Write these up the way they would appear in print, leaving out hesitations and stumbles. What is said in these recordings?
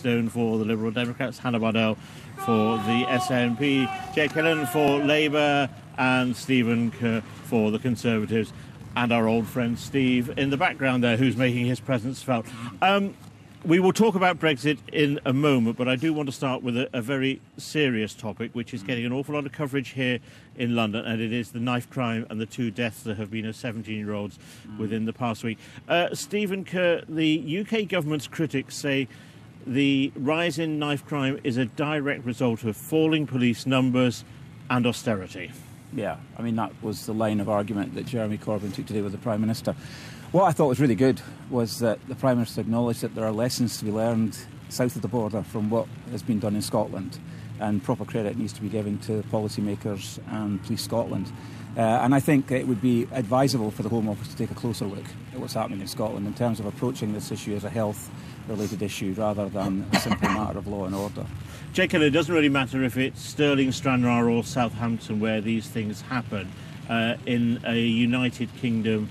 Stone for the Liberal Democrats, Hannah Bardell for the SNP, Jake Killen for Labour, and Stephen Kerr for the Conservatives, and our old friend Steve in the background there, who's making his presence felt. We will talk about Brexit in a moment, but I do want to start with a very serious topic, which is getting an awful lot of coverage here in London, and it is the knife crime and the 2 deaths that have been of 17-year-olds within the past week. Stephen Kerr, the UK government's critics say the rise in knife crime is a direct result of falling police numbers and austerity. Yeah, I mean, that was the line of argument that Jeremy Corbyn took today with the Prime Minister. What I thought was really good was that the Prime Minister acknowledged that there are lessons to be learned south of the border from what has been done in Scotland, and proper credit needs to be given to policymakers and Police Scotland. And I think it would be advisable for the Home Office to take a closer look at what's happening in Scotland in terms of approaching this issue as a health-related issue rather than a simple matter of law and order. Jake, it doesn't really matter if it's Stirling, Stranraer or Southampton where these things happen. In a United Kingdom,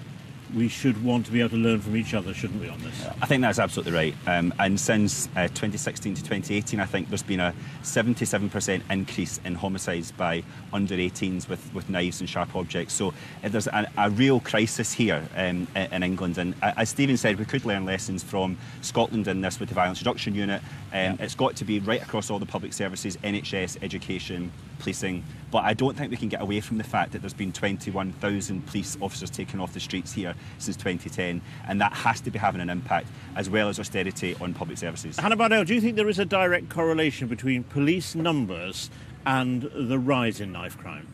we should want to be able to learn from each other, shouldn't we, on this? I think that's absolutely right. And since 2016 to 2018, I think there's been a 77% increase in homicides by under 18s with knives and sharp objects. So there's a real crisis here in England. And as Stephen said, we could learn lessons from Scotland in this with the Violence Reduction Unit. It's got to be right across all the public services, NHS, education, policing. But I don't think we can get away from the fact that there's been 21,000 police officers taken off the streets here since 2010, and that has to be having an impact, as well as austerity on public services. Hannah Bardell, do you think there is a direct correlation between police numbers and the rise in knife crime?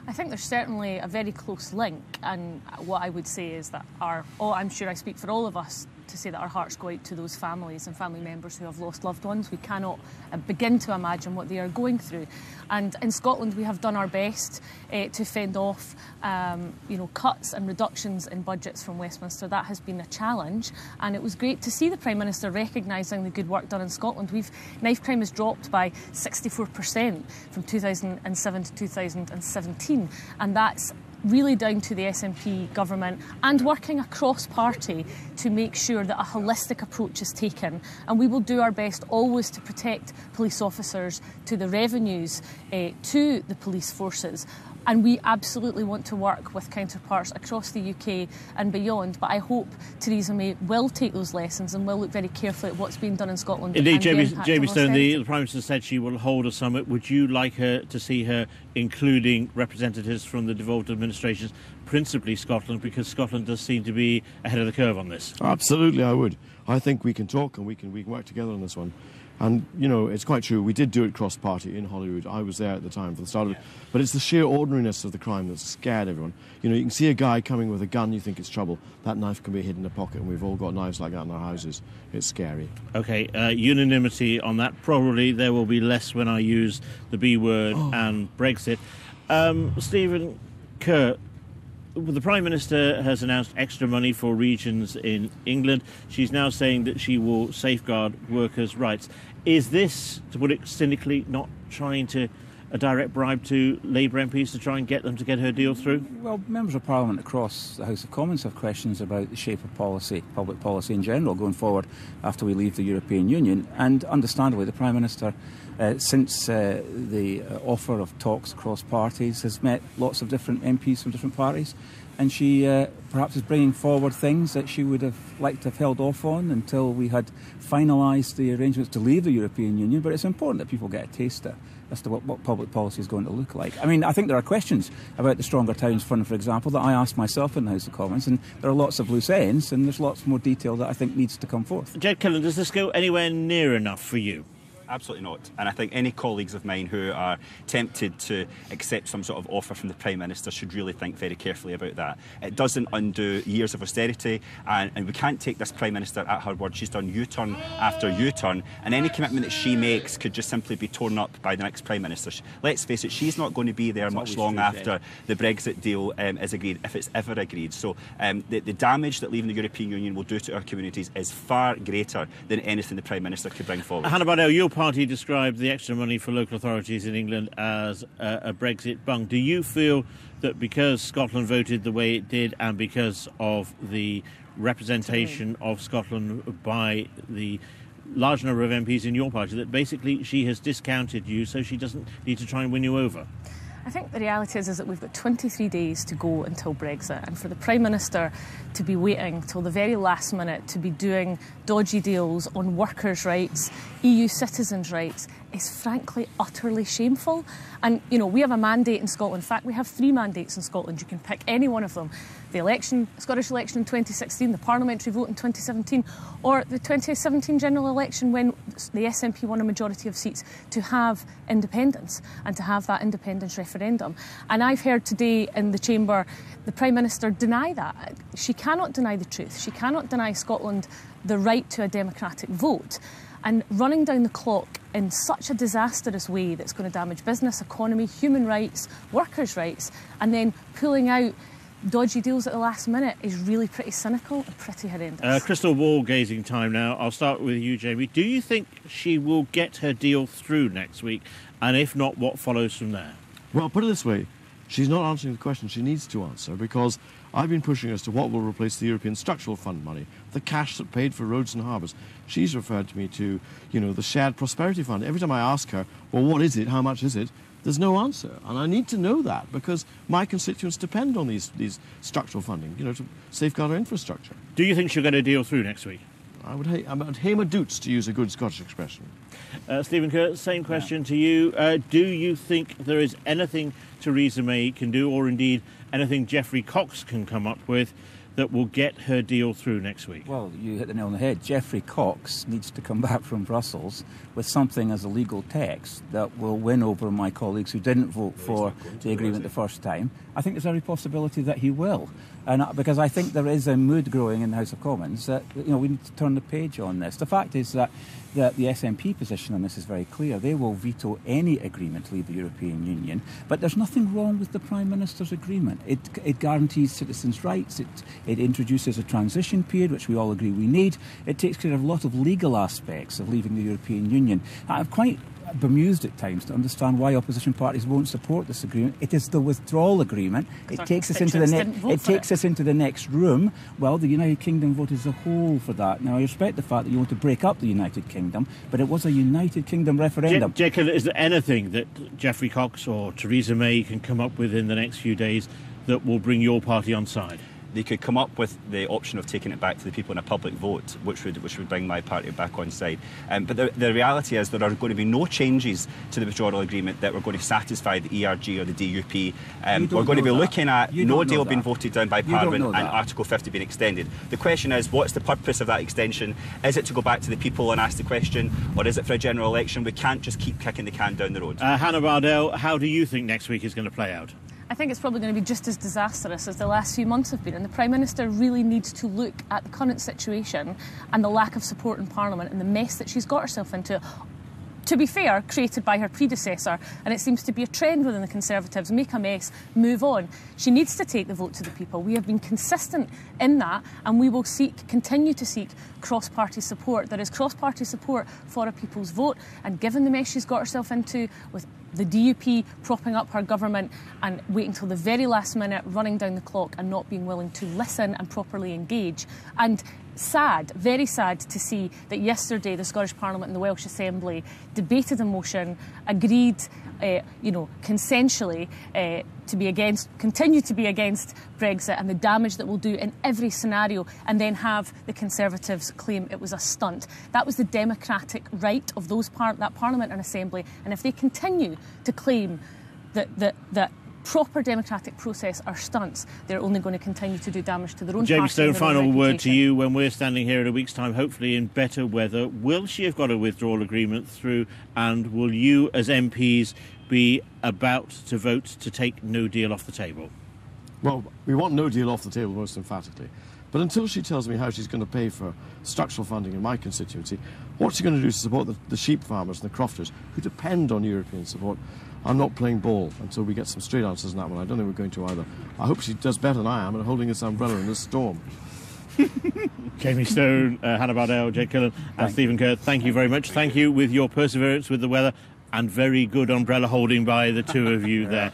I think there's certainly a very close link, and what I would say is that I'm sure I speak for all of us to say that our hearts go out to those families and family members who have lost loved ones. We cannot begin to imagine what they are going through. And in Scotland, we have done our best to fend off, cuts and reductions in budgets from Westminster. That has been a challenge, and it was great to see the Prime Minister recognising the good work done in Scotland. Knife crime has dropped by 64% from 2007 to 2017, and that's really down to the SNP government and working across party to make sure that a holistic approach is taken. And we will do our best always to protect police officers, to the revenues, to the police forces. And we absolutely want to work with counterparts across the UK and beyond. But I hope Theresa May will take those lessons and will look very carefully at what's being done in Scotland. Indeed, Jamie Stone, the Prime Minister said she will hold a summit. Would you like her to see her including representatives from the devolved administrations, principally Scotland, because Scotland does seem to be ahead of the curve on this? Absolutely, I would. I think we can talk and we can work together on this one. And, it's quite true. We did do it cross-party in Holyrood. I was there at the time for the start of it. But it's the sheer ordinariness of the crime that's scared everyone. You can see a guy coming with a gun, you think it's trouble. That knife can be hidden in a pocket, and we've all got knives like that in our houses. It's scary. OK, unanimity on that. Probably there will be less when I use the B word and Brexit. Stephen Kerr, the Prime Minister has announced extra money for regions in England. She's now saying that she will safeguard workers' rights. Is this, to put it cynically, not trying to a direct bribe to Labour MPs to try and get them to get her deal through? Well, members of Parliament across the House of Commons have questions about the shape of policy, public policy in general, going forward after we leave the European Union. And understandably, the Prime Minister, since the offer of talks across parties, has met lots of different MPs from different parties. And she perhaps is bringing forward things that she would have liked to have held off on until we had finalised the arrangements to leave the European Union. But it's important that people get a taster as to what public policy is going to look like. I mean, I think there are questions about the Stronger Towns Fund, for example, that I asked myself in the House of Commons, and there are lots of loose ends, and there's lots more detail that I think needs to come forth. Jed Killen, does this go anywhere near enough for you? Absolutely not. And I think any colleagues of mine who are tempted to accept some sort of offer from the Prime Minister should really think very carefully about that. It doesn't undo years of austerity, and we can't take this Prime Minister at her word. She's done U-turn after U-turn, and any commitment that she makes could just simply be torn up by the next Prime Minister. Let's face it, she's not going to be there much long after the Brexit deal is agreed, if it's ever agreed. So the damage that leaving the European Union will do to our communities is far greater than anything the Prime Minister could bring forward. Hannah Bardell, your party described the extra money for local authorities in England as a Brexit bung. Do you feel that because Scotland voted the way it did and because of the representation of Scotland by the large number of MPs in your party that basically she has discounted you, so she doesn't need to try and win you over? I think the reality is that we've got 23 days to go until Brexit, and for the Prime Minister to be waiting till the very last minute to be doing dodgy deals on workers' rights, EU citizens' rights, is frankly utterly shameful. And, you know, we have a mandate in Scotland. In fact, we have 3 mandates in Scotland. You can pick any one of them. The Scottish election in 2016, the parliamentary vote in 2017, or the 2017 general election when the SNP won a majority of seats, to have independence and to have that independence referendum. And I've heard today in the Chamber the Prime Minister deny that. She cannot deny the truth. She cannot deny Scotland the right to a democratic vote. And running down the clock in such a disastrous way that's going to damage business, economy, human rights, workers' rights, and then pulling out dodgy deals at the last minute is really pretty cynical and pretty horrendous. Crystal ball gazing time now. I'll start with you, Jamie. Do you think she will get her deal through next week? And if not, what follows from there? Well, put it this way. She's not answering the question she needs to answer, because I've been pushing as to what will replace the European Structural Fund money, the cash that paid for roads and harbours. She's referred to me to, you know, the Shared Prosperity Fund. Every time I ask her, well, what is it? How much is it? There's no answer. And I need to know that, because my constituents depend on these structural funding, you know, to safeguard our infrastructure. Do you think she'll get a deal through next week? I'd hame a doots, to use a good Scottish expression. Stephen Kerr, same question to you. Do you think there is anything Theresa May can do, or indeed anything Geoffrey Cox can come up with, that will get her deal through next week? Well, you hit the nail on the head. Geoffrey Cox needs to come back from Brussels with something as a legal text that will win over my colleagues who didn't vote for the agreement the first time. I think there's every possibility that he will. And because I think there is a mood growing in the House of Commons that, you know, we need to turn the page on this. The fact is that the SNP position on this is very clear. They will veto any agreement to leave the European Union, but there's nothing wrong with the Prime Minister's agreement. It guarantees citizens' rights, it introduces a transition period, which we all agree we need. It takes care of a lot of legal aspects of leaving the European Union. I'm quite bemused at times to understand why opposition parties won't support this agreement. It is the withdrawal agreement. It takes us into the next room. Well, the United Kingdom voted as a whole for that. Now, I respect the fact that you want to break up the United Kingdom, but it was a United Kingdom referendum. Jekyll, is there anything that Geoffrey Cox or Theresa May can come up with in the next few days that will bring your party on side? They could come up with the option of taking it back to the people in a public vote, which would bring my party back on side. But the reality is there are going to be no changes to the withdrawal agreement that we're going to satisfy the ERG or the DUP. We're going to be looking at no deal being voted down by Parliament and Article 50 being extended. The question is, what's the purpose of that extension? Is it to go back to the people and ask the question, or is it for a general election? We can't just keep kicking the can down the road. Hannah Bardell, how do you think next week is going to play out? I think it's probably going to be just as disastrous as the last few months have been, and the Prime Minister really needs to look at the current situation and the lack of support in Parliament and the mess that she's got herself into. To be fair, created by her predecessor, and it seems to be a trend within the Conservatives: make a mess, move on. She needs to take the vote to the people. We have been consistent in that, and we will continue to seek cross-party support. There is cross-party support for a people's vote, and given the mess she's got herself into with the DUP propping up her government and waiting till the very last minute, running down the clock and not being willing to listen and properly engage. And sad, very sad to see that yesterday the Scottish Parliament and the Welsh Assembly debated a motion, agreed, consensually continue to be against Brexit and the damage that will do in every scenario, and then have the Conservatives claim it was a stunt. That was the democratic right of that Parliament and Assembly, and if they continue to claim that proper democratic process are stunts, they're only going to continue to do damage to their own James party. Stone, final word to you. When we're standing here in a week's time, hopefully in better weather, will she have got a withdrawal agreement through, and will you as MPs be about to vote to take no deal off the table? Well, we want no deal off the table, most emphatically. But until she tells me how she's going to pay for structural funding in my constituency, what's she going to do to support the sheep farmers and the crofters who depend on European support? I'm not playing ball until we get some straight answers on that one. I don't think we're going to either. I hope she does better than I am at holding this umbrella in this storm. Jamie Stone, Hannah Bardell, Jake Killen and Stephen Kerr, thank you very much. Thank you with your perseverance with the weather and very good umbrella holding by the two of you there.